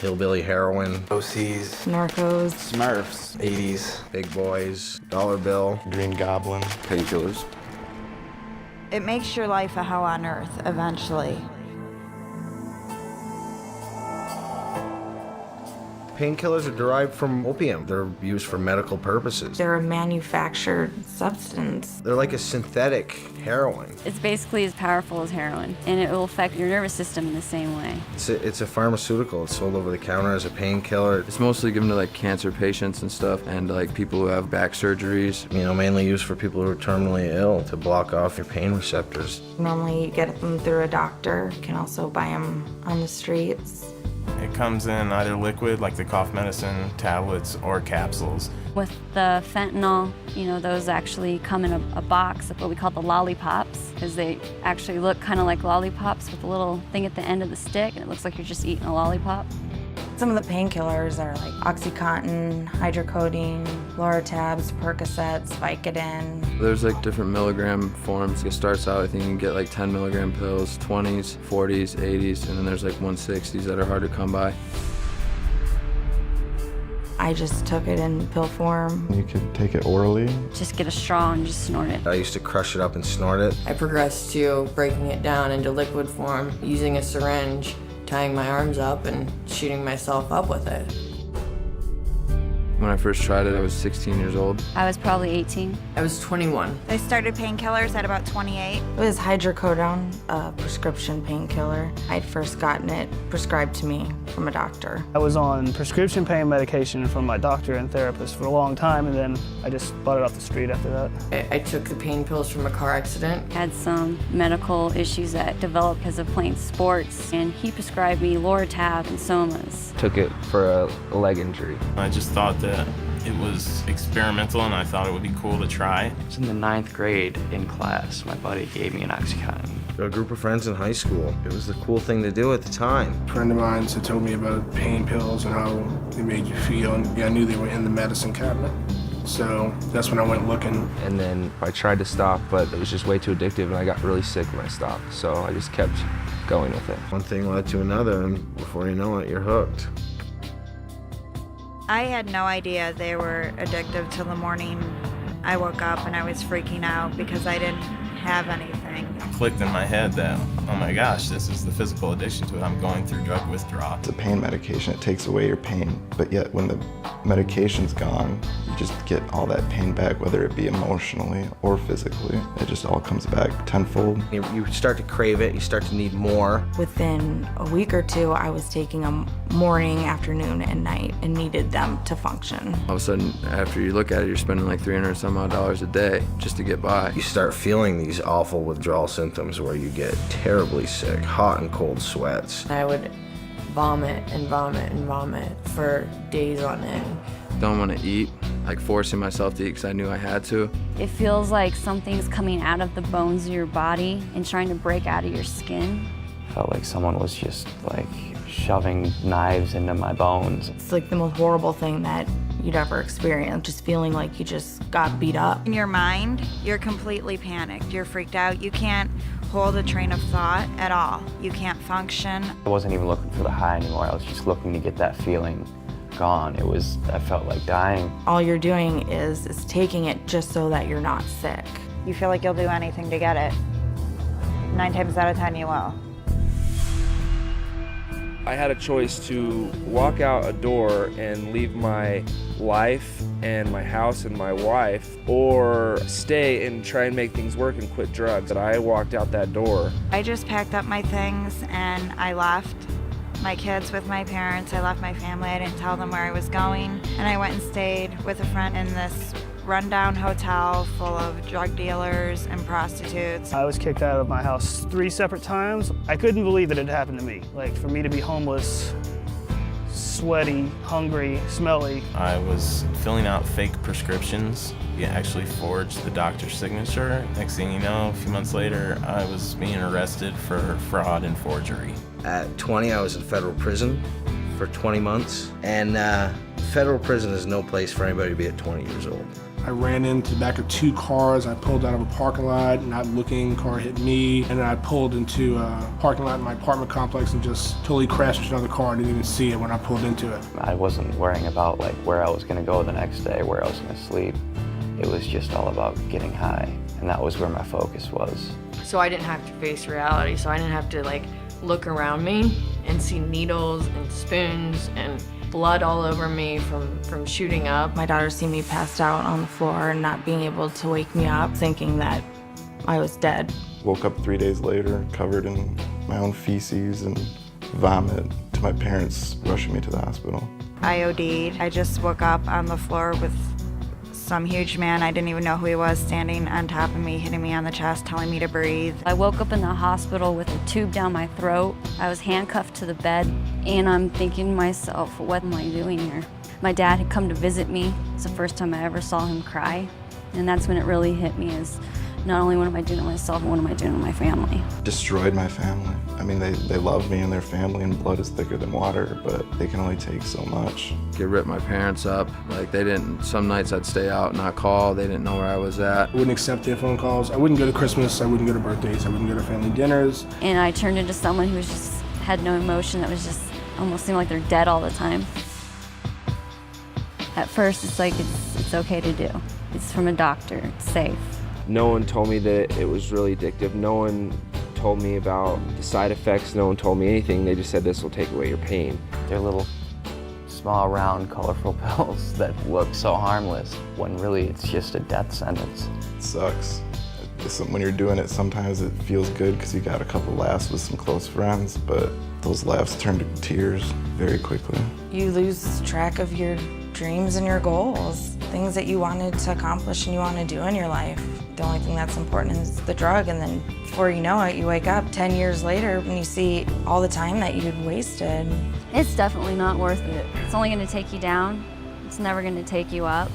hillbilly heroin, OCs, Narcos, Smurfs, 80s, big boys, dollar bill, Green Goblin, painkillers. It makes your life a hell on earth eventually. Painkillers are derived from opium. They're used for medical purposes. they're a manufactured substance. They're like a synthetic heroin. It's basically as powerful as heroin, and it will affect your nervous system in the same way. It's a pharmaceutical. It's sold over the counter as a painkiller. It's mostly given to like cancer patients and stuff, and like people who have back surgeries. Mainly used for people who are terminally ill to block off your pain receptors. Normally you get them through a doctor. You can also buy them on the streets. It comes in either liquid, like the cough medicine, tablets, or capsules. With the fentanyl, those actually come in a box of what we call the lollipops, because they actually look kind of like lollipops with a little thing at the end of the stick, and it looks like you're just eating a lollipop. Some of the painkillers are like OxyContin, hydrocodone, Loratabs, Percocets, Vicodin. There's like different milligram forms. It starts out, I think you can get like 10 milligram pills, 20s, 40s, 80s, and then there's like 160s that are hard to come by. I just took it in pill form. You could take it orally. Just get a straw and just snort it. I used to crush it up and snort it. I progressed to breaking it down into liquid form, using a syringe, tying my arms up and shooting myself up with it. When I first tried it, I was 16 years old. I was probably 18. I was 21. I started painkillers at about 28. It was hydrocodone, a prescription painkiller. I'd first gotten it prescribed to me from a doctor. I was on prescription pain medication from my doctor and therapist for a long time, and then I just bought it off the street after that. I took the pain pills from a car accident. Had some medical issues that developed because of playing sports, and he prescribed me Loratab and Somas. Took it for a leg injury. I just thought that it was experimental, and I thought it would be cool to try. I was in the 9th grade in class. My buddy gave me an OxyContin. A group of friends in high school. It was the cool thing to do at the time. A friend of mine told me about pain pills and how they made you feel, and I knew they were in the medicine cabinet. So that's when I went looking. And then I tried to stop, but it was just way too addictive, and I got really sick when I stopped. So I just kept going with it. One thing led to another, and before you know it, you're hooked. I had no idea they were addictive till the morning I woke up and I was freaking out because I didn't have anything. It clicked in my head that, oh my gosh, this is the physical addiction to it. I'm going through drug withdrawal. It's a pain medication. It takes away your pain, but yet when the medication's gone, you just get all that pain back, whether it be emotionally or physically. It just all comes back tenfold. You start to crave it, you start to need more. Within a week or two, I was taking them morning, afternoon, and night and needed them to function. All of a sudden, after you look at it, you're spending like $300 some odd a day just to get by. You start feeling these awful withdrawal symptoms where you get terribly sick, hot and cold sweats. I would vomit and vomit and vomit for days on end. Don't want to eat, like forcing myself to eat because I knew I had to. It feels like something's coming out of the bones of your body and trying to break out of your skin. Felt like someone was just like shoving knives into my bones. It's like the most horrible thing that you'd ever experience, just feeling like you just got beat up. In your mind, you're completely panicked. You're freaked out. You can't hold a train of thought at all. You can't function. I wasn't even looking for the high anymore. I was just looking to get that feeling gone. I felt like dying. All you're doing is taking it just so that you're not sick. You feel like you'll do anything to get it. 9 times out of 10, you will. I had a choice to walk out a door and leave my life and my house and my wife, or stay and try and make things work and quit drugs. And I walked out that door. I just packed up my things and I left my kids with my parents. I left my family. I didn't tell them where I was going. And I went and stayed with a friend in this rundown hotel full of drug dealers and prostitutes. I was kicked out of my house 3 separate times. I couldn't believe it had happened to me. Like, for me to be homeless, sweaty, hungry, smelly. I was filling out fake prescriptions. We actually forged the doctor's signature. Next thing you know, a few months later, I was being arrested for fraud and forgery. At 20, I was in federal prison for 20 months. And federal prison is no place for anybody to be at 20 years old. I ran into the back of 2 cars. I pulled out of a parking lot, not looking, car hit me, and then I pulled into a parking lot in my apartment complex and just totally crashed into another car. I didn't even see it when I pulled into it. I wasn't worrying about like where I was gonna go the next day, where I was gonna sleep. It was just all about getting high, and that was where my focus was. So I didn't have to face reality, so I didn't have to like look around me and see needles and spoons and blood all over me from shooting up. My daughter seen me passed out on the floor and not being able to wake me up, thinking that I was dead. Woke up 3 days later, covered in my own feces and vomit, to my parents rushing me to the hospital. I OD'd. I just woke up on the floor with some huge man, I didn't even know who he was, standing on top of me, hitting me on the chest, telling me to breathe. I woke up in the hospital with a tube down my throat. I was handcuffed to the bed, and I'm thinking to myself, what am I doing here? My dad had come to visit me. It's the first time I ever saw him cry, and that's when it really hit me, is not only what am I doing to myself, but what am I doing to my family? Destroyed my family. I mean, they love me and their family, and blood is thicker than water, but they can only take so much. It ripped my parents up. Like they didn't, some nights I'd stay out and not call. They didn't know where I was at. I wouldn't accept their phone calls. I wouldn't go to Christmas. I wouldn't go to birthdays. I wouldn't go to family dinners. And I turned into someone who was just had no emotion, that was just almost seemed like they're dead all the time. At first, it's like it's okay to do. It's from a doctor, it's safe. No one told me that it was really addictive. No one told me about the side effects. No one told me anything. They just said this will take away your pain. They're little, small, round, colorful pills that look so harmless, when really it's just a death sentence. It sucks. When you're doing it, sometimes it feels good because you got a couple laughs with some close friends, but those laughs turn to tears very quickly. You lose track of your dreams and your goals, things that you wanted to accomplish and you want to do in your life. The only thing that's important is the drug, and then before you know it, you wake up 10 years later and you see all the time that you'd wasted. It's definitely not worth it. It's only going to take you down. It's never going to take you up.